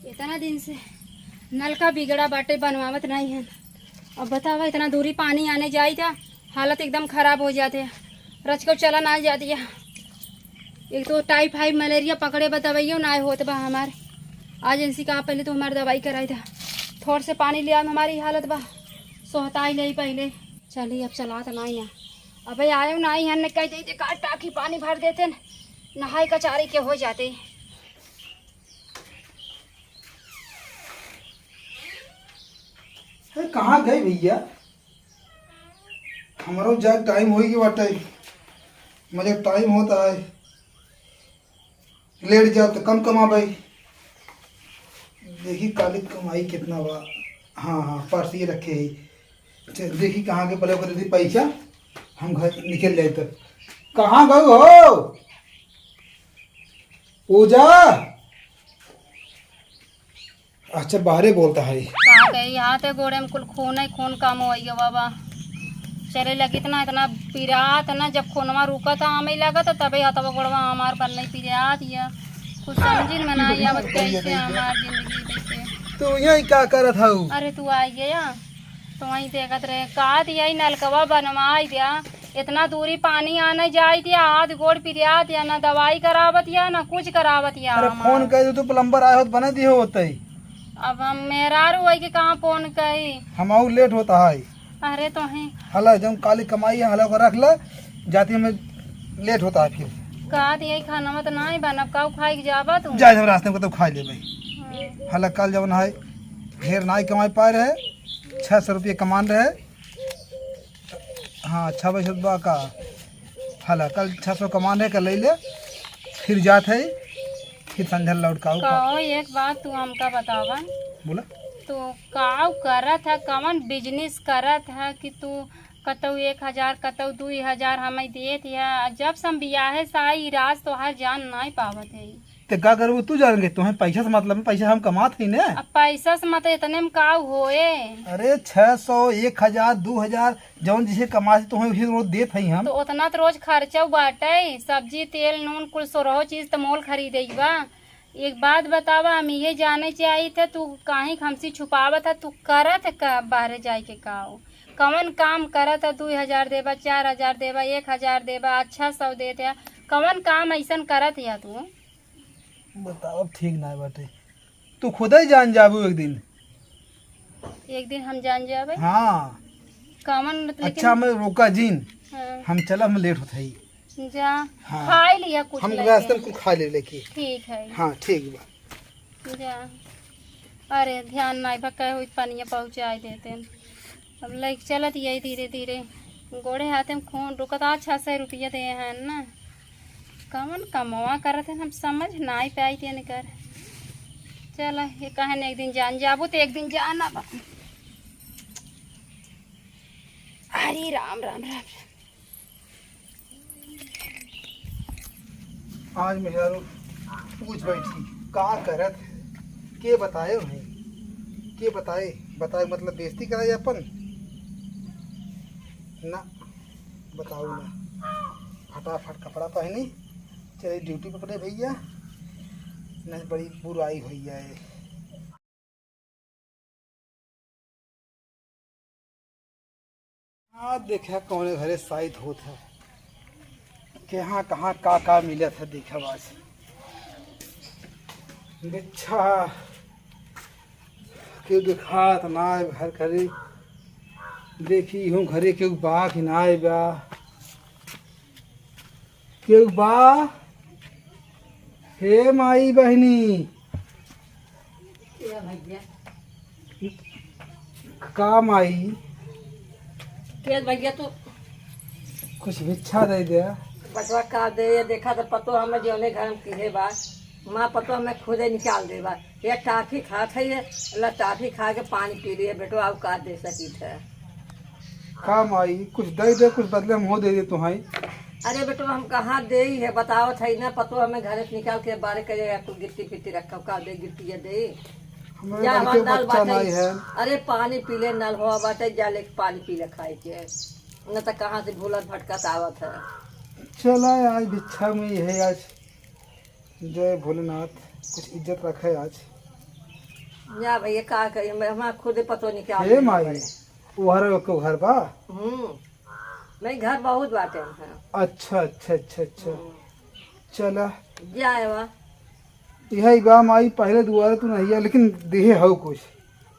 इतना दिन से नल का बिगड़ा बाटे बनवावत नहीं है। अब बतावा इतना दूरी पानी आने जाई था, हालत एकदम खराब हो जाते हैं। रच को चला ना जाती है। एक तो टाइफाइड मलेरिया पकड़े बा दवाइयों ना होत बा हमारे। आज इनसी कहा पहले तो हमारी दवाई कराई था। थोड़ से पानी लिया हमारी हालत बा सोहता ही ले पहले। चलिए अब चला तो नहीं है। अबे आयो नहीं है ने कह देते का टाकी पानी भर देते न, नहाई कचारी के हो जाते। कहाँ गए भैया? हमारो जाग टाइम हो गया बाटे। मुझे टाइम होता है, लेट जाओ तो कम कमा भाई। देखी काली कमाई कितना बा। हाँ हाँ पर्स ये रखे ही। देखी कहाँ के पले कर दी पैसा, हम घर निकल जाए। तक कहाँ गए हो पूजा? अच्छा बाहरे बोलता है। कहाँ गई? यहाँ ते गोड़े में कुल खून ही खून काम हो गया बाबा। चले लगी इतना इतना पिरात ना, जब खूनवा रुका था हमें लगा था तभी हथवा गोड़वा हमार पर नहीं पिरात या कुछ समझ में ना आया कैसे हमार जिंदगी कैसे। तो यहाँ क्या कर रहा था? अरे तू आई गया तो वहीं देखत रहे का दिया नलकवा बनवाई दिया। इतना दूरी पानी आने जाई दिया, हाथ गोड़ पिरिया दिया, ना दवाई करावत या ना कुछ करावत या। अरे फोन कर तो प्लम्बर आए हो तो बना दिए होते ही। अब हम मेहरारू है कि कहाँ फोन कही, हम आऊ लेट होता है। अरे तो है हला जब काली कमाई है हला को रख ले, जाती में लेट होता है। फिर का दिया खाना मत नहीं बनब का खाई के जाबा तू जाए हम रास्ते में तो खा ले भाई। हला कल जब है ढेर नाई कमाई पाए रहे, 600 रुपये कमान रहे। हाँ 26 रुपया का हला कल 600 कमान रहे, कल ले ले फिर जात है। फिर संध्या लौट का कहो एक बात तू हमका बतावा, बोला तो काव करत है कवन बिजनेस करत है कि तू कतौ 1000 कतौ 2000 हमें देत है। जब सम बियाहे साई राज तो हर जान नहीं पावत है। तो क्या करूँ? तू जानेंगे तुम्हें पैसा से मतलब, पैसा हम कमात ही ने। अब पैसा से मत इतने में काव होए। अरे 600 1000 2000 जौन जिसे कमा से तुम्हें उसी रोज देत ही हम। तो उतना तो रोज खर्चा बाटे, सब्जी तेल नून कुल सोरहो चीज तो मोल खरीदेबा। एक बात बतावा, हम ये जाने चाहिए थे तू काहे हमसे छुपावत है। तू करत का बाहर जाए के काओ कवन काम करत है? 2000 देबा, 4000 देबा, 1000 देबा, अच्छा 100 देते कवन काम ऐसा करत है तू? बताओ अब ठीक ना बाटे। तू खुद ही जान जाबू एक दिन। एक दिन हम जान जाबे। हाँ कवन लेकिन अच्छा मैं रोका जीन। हाँ, हम चला हम लेट होता ही। जा हाँ। खाई लिया कुछ हम लेके। रास्ते में कुछ खा ले लेके। ठीक है हाँ ठीक बा। जा। अरे ध्यान नहीं भक्का हुई पानिया पहुँचाए देते। अब लाइक चलत यही धीरे धीरे गोड़े हाथे में खून रुकत। 600 रुपया दे हैं ना, कवन कमवा करत है हम समझ ना ही पाई तेन कर। चल ये कहन एक दिन जान जाबू तो एक दिन जाना बा। हरी राम राम राम। आज मेहरारू पूछ बैठी का करत के बताए भाई, के बताए बताए मतलब बेइज्जती कराए अपन ना। बताओ ना, फटाफट कपड़ा पहनी चले ड्यूटी पे पड़े भैया, नहीं बड़ी बुराई हुई है। हाँ देखा कौन घरे शायद होता है कि हाँ कहाँ का मिला था। देखा बाज बिच्छा क्यों दिखात ना घर घरे देखी हूँ घरे क्यों बा कि ना बा क्यों बा। हे माई बहनी का माई के भैया तू कुछ भिक्षा दे दे। बचवा का दे ये देखा तो पतो हमें जोने घर में किहे बा माँ पतो हमें खुदे निकाल दे बा। ये टाफी खात है, ये ला टाफी खा के पानी पी रही है बेटो, आप का दे सकी थे। का माई कुछ दे दे, कुछ बदले में हो दे दे तुम्हारी। अरे बेटो हम कहाँ दे ही है बताओ थे ना, पतो हमें घर से निकाल के बारे करे कुछ गिट्टी पिट्टी रखा का दे गिट्टी दे हमारे जा घर के नल बच्चा नहीं बाटे। है। अरे पानी पी ले नल हुआ बाटे, जा ले पानी पी ले खाए के न तो कहाँ से भूलत भटकत आवत है। चला आज भिक्षा में ही है। आज जय भोलेनाथ कुछ इज्जत रखे आज। या भैया का करिए मैं हमारा खुद पतो निकाल हे माई वहर को घर बा। नहीं घर बहुत बाटे हैं। अच्छा अच्छा अच्छा अच्छा चला जाए वहाँ। यही बा माई पहले दुआरे तू नहीं है लेकिन देहे हो कुछ।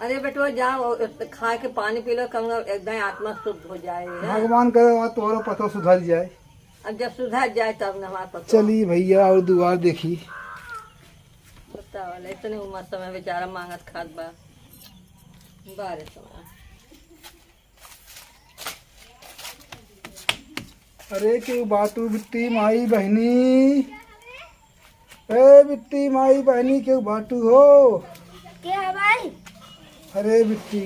अरे बेटो जाओ खा के पानी पी लो कम एकदम आत्मा शुद्ध हो जाए। भगवान करे वहाँ तोहरा पता सुधर जाए। अब जब सुधर जाए तब न हमारा पता। चली भैया और दुआर देखी। बताओ इतने उम्र समय बेचारा मांगत खाद बा बारे समय। अरे क्यों बाटू बिट्टी माई बहनी। ए बिट्टी माई बहनी क्यों बाटू हो। क्या है भाई? अरे बिट्टी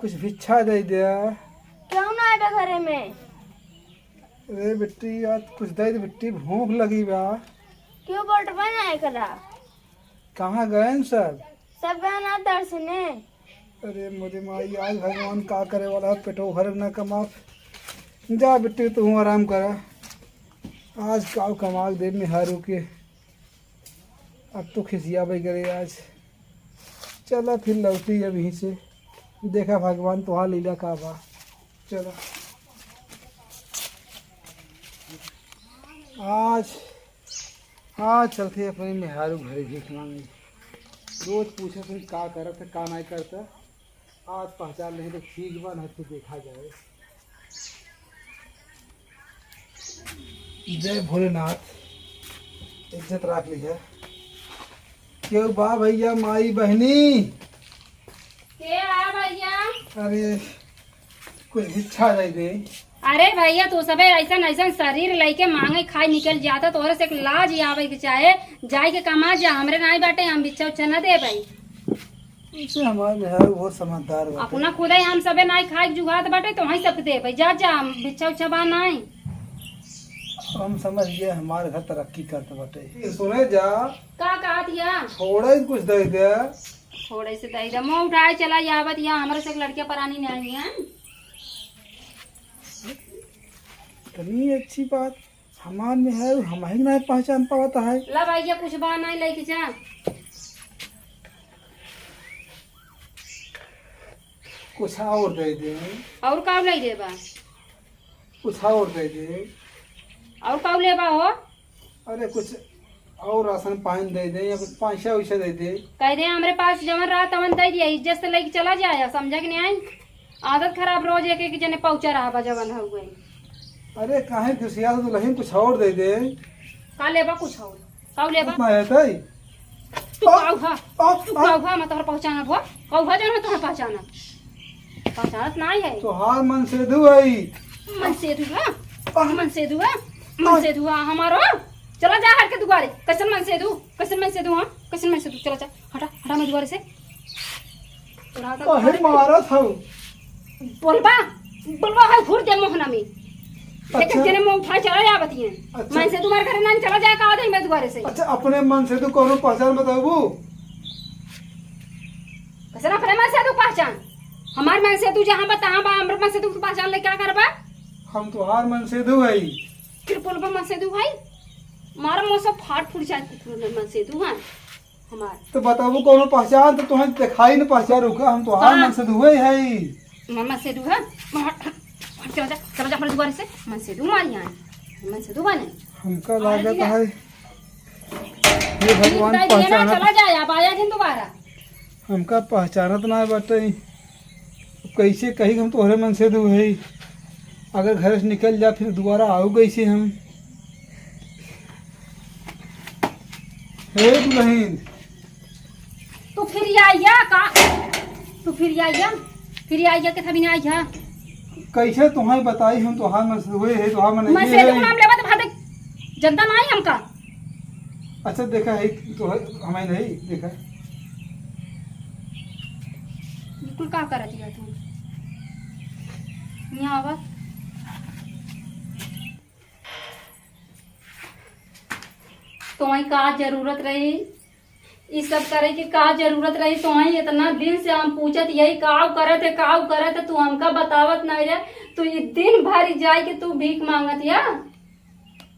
कुछ भिक्षा दे दिया। क्यों ना आए घरे में? अरे बिट्टी आज कुछ दे दे बिट्टी भूख लगी बा। क्यों बोट बनाए करा? कहाँ गए न सब? सब गहना दर्शने। अरे मोदी माई आज भगवान का करे वाला पेटो भर न कमा। जा बिट्टी तू आराम करा। आज काव कमाल दे में हारू के। अब तो खिसिया भाई करे आज। चला फिर लौटी अब यहीं से। देखा भगवान तुहार लीला का बा। चलो आज चलते अपने मेहारू घर भीख मांगे। रोज पूछे तुम का करत है का नहीं करता। आज पहचान नहीं तो ठीक बा नहीं तो देखा जाए। जय भोलेनाथ इज्जत रख ली है। क्यों बा भैया माई बहनी। के आ भैया? अरे कुछ भिक्षा दे दे। अरे भैया तू सबे ऐसा ऐसा शरीर लेके मांगे खाए निकल जाता तोहरे से एक लाज आवे के चाहे जाए के कमा जा। हमरे नहीं बाटे हम बिच्छा उच्छा न दे भाई। इससे हमारे मेहर बहुत समझदार बाटे। अपना खुद ही हम सबे नहीं खाए जुगात बाटे तो वहीं सब दे भाई। जा जा हम बिच्छा उच्छा बा नहीं। हम समझ गए हमारे घर तरक्की करते बाटे। सुने जा का कहा दिया? थोड़ा ही कुछ दे दे। थोड़े से दही दे मुँह उठाए चला यावत यहाँ हमारे से एक लड़कियां परानी नहीं है। इतनी अच्छी बात हमार में है हम ही नहीं पहचान पाता है। ला भैया कुछ बा नहीं लेके जा। कुछ और दे दे। और का ले दे बा? कुछ और दे दे। और का ले बा हो? अरे कुछ और राशन पानी दे दे या कुछ पैसा वैसा दे दे। कह दे हमारे पास जवन रहा तवन दे दिया। इज्जत से लेके चला जाया समझा कि नहीं आई। आदत खराब रोज एक जने पहुंचा रहा बा जवन हो गई। अरे काहे खुशिया तो लहिन कुछ और दे दे। का लेबा कुछ और? का लेबा? कितना है तई? तू काउहा मैं तोहर पहचाना भो। काउहा जन मैं तोहर पहचाना। पहचानत नहीं है। तो हार मन से दू है। मन से दुआ मन से दुआ मन से दुआ हमारो। चला जा हर के दुआरे। कैसन मन से दू कैसन मन से दू। हाँ कैसन मन से दू। चला जा हटा हटा मैं दुआरे से। अरे मारा था बोलबा बोलबा है घूर दे मोहना में। अच्छा। लेकिन जने मुंह उठाए चला जा बतिए। अच्छा। मन से तुम्हारे घर ना चला जाए का दे मैं दुआरे से। अच्छा अपने मन से तो कौन पहचान बताबू। कैसे अपने मन से तू पहचान। हमार मन से तू जहाँ बता बा हमरे मन से तू पहचान ले क्या करबा। हम तो हार मन से दू है। फिर बोलबा मन से तू भाई मारा मुंह सब फाट फूट जाए मन से तू। हाँ हमार तो बताबू कौन पहचान तो तुम्हें दिखाई न पहचान रुका। हम तो हार मन से दुए है। मन से दू है। चला जा अपने दुआरे से। मन से दू मारी यहाँ मन से दू बने। हमका लागत है ये भगवान पहचानत। चला जाए आप आया दिन दोबारा। हमका पहचानत ना बाटे। कैसे कही हम तोहरे मन से दू है। अगर घर से निकल जा फिर दोबारा आओ कैसे हम। हे दुल्हन तू फिर आइया का तू फिर आइया के थभी ना आइया। कैसे तुम्हें बताई हम तोहार मन से हुए है तोहार मन मैं नहीं से है। तो नाम लेवा तो भादे जनता नहीं हमका। अच्छा देखा है तो हमें नहीं देखा। बिल्कुल का कर दिया तू यहाँ आवा। तुम्हें का जरूरत रही ये सब करे की का जरूरत रही। तुम्हें इतना दिन से हम पूछत यही काव करत है तू हमका बतावत नहीं रे। तू ये दिन भर जाए कि तू भीख मांगत या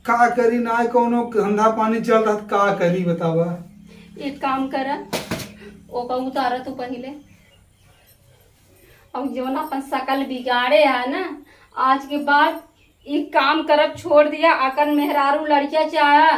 का करी ना कोनो धंधा पानी चल रहा का करी बतावा। एक काम कर ओका उतारा तू पहले। अब जो ना अपन शकल बिगाड़े है ना, आज के बाद ई काम करब छोड़ दिया। अकन मेहरारू लड़किया चाह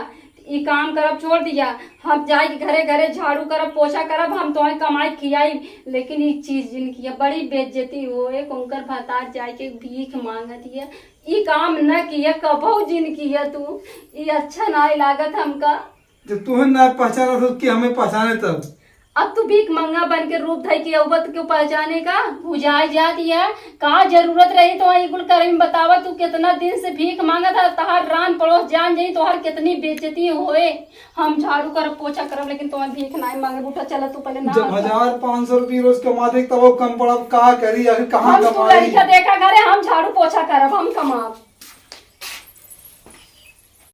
ई काम करब छोड़ दिया। हम जाए घरे घरे झाड़ू करब पोछा करब, हम तो कमाई खियाई, लेकिन ई चीज जिन किया बड़ी बेइज्जती होए। कंकर भतार जाए के भीख मांगत है, ई काम न किया कबो जिन किया तू, ई अच्छा नहीं लागत हमका। जब तुम्हें ना पहचाना तो कि हमें पहचाने तब। अब तू भीख मंगा बन के रूप धई के औबत क्यों पहचाने का बुझाई जा दिया। कहा जरूरत रही तो वही कुल करे में बतावा। तू कितना दिन से भीख मांगा था, तहार रान पड़ोस जान जाई तो हर कितनी बेइज्जती होए। हम झाड़ू करब पोछा करब, लेकिन तुम्हें भीख नहीं मांगे। उठा चला तू पहले ना। जब 1500 रुपये रोज कमाते तब वो कम पड़ा, कहा करी आखिर कहाँ हम तू कमाई। लड़का देखा घरे, हम झाड़ू पोछा करब, हम कमाब।